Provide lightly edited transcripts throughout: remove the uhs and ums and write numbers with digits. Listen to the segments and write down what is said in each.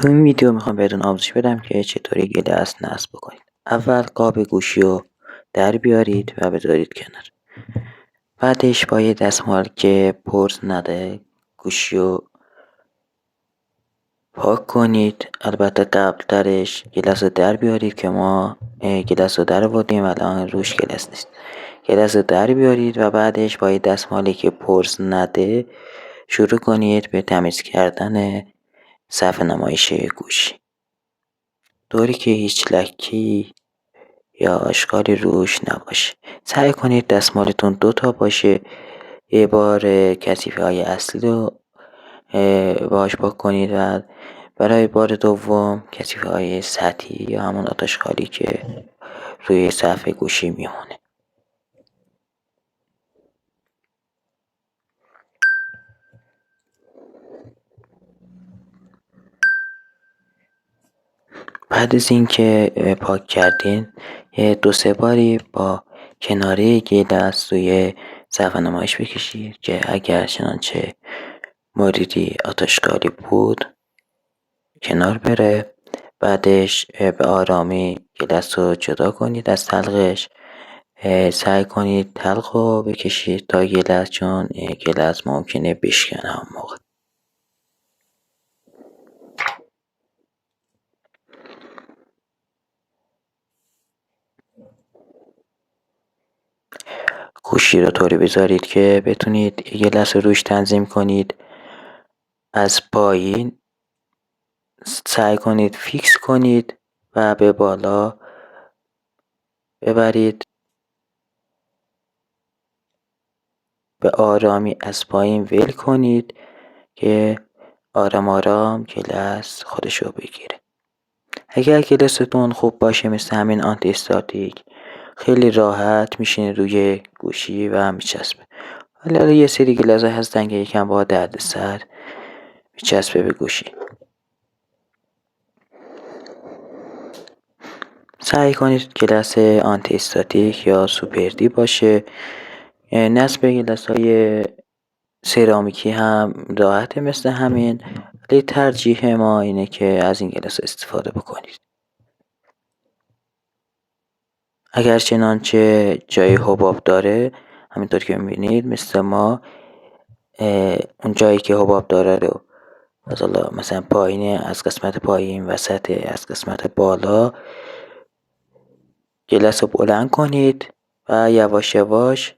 تو این ویدیو میخوام بهتون آموزش بدم که چطوری گیلاس نصب بکنید. اول قاب گوشی رو در بیارید و بذارید کنار. بعدش با یه دستمال که پرز نده گوشی رو پاک کنید. البته قبل درش گیلاس رو در بیارید که ما گیلاس رو در آوردیم الان روش گیلاس نیست. گیلاس رو در بیارید و بعدش با یه دستمالی که پرز نده شروع کنید به تمیز کردن صفحه نمایش گوشی، طوری که هیچ لکی یا آشکالی روش نباشه. سعی کنید دستمالتون 2 تا باشه. یه بار کثیفه‌های اصلی رو باهاش پاک کنید و برای بار دوم کثیفه‌های سطحی یا همون آتشخالی که روی صفحه گوشی میمونه. بعد از اینکه پاک کردین 2-3 باری با کناره گیلاس روی صفحه نمایش بکشید که اگر چنانچه موردی آتشکاری بود کنار بره. بعدش به آرامی گیلاس رو جدا کنید از تلقش. سعی کنید تلق رو بکشید تا گیلاس، چون گیلاس ممکنه بشکنه هم موقع. گوشی رو طوری بذارید که بتونید گیلاس رو روش تنظیم کنید. از پایین سعی کنید فیکس کنید و به بالا ببرید. به آرامی از پایین ول کنید که آرام آرام گیلاس خودشو بگیره. اگر گیلاستون خوب باشه مثل همین آنتی استاتیک، خیلی راحت میشینه روی گوشی و میچسبه. حالا یه سری گیلاس هستن که یکم با درد سر میچسبه به گوشی. سعی کنید گیلاس آنتی استاتیک یا سوپر دی باشه. نصب گیلاس های سرامیکی هم راحته مثل همین، ولی ترجیح ما اینه که از این گیلاس استفاده بکنید. اگر چنانچه جای حباب داره، همینطور که میبینید مثل ما اون جایی که حباب داره رو مثلا پایین، از قسمت پایین، وسط، از قسمت بالا گیلاس رو بلند کنید و یواش یواش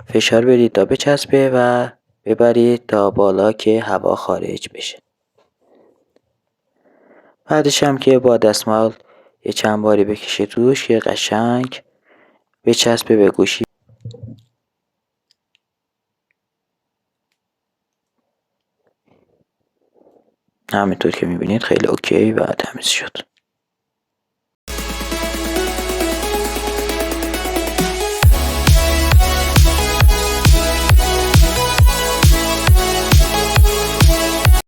فشار بدید تا بچسبه و ببرید تا بالا که هوا خارج بشه. بعدش هم که با دستمال یه چند باری بکشید روش که قشنگ بچسبه به گوشی. همینطور که میبینید خیلی اوکی و تمیز شد.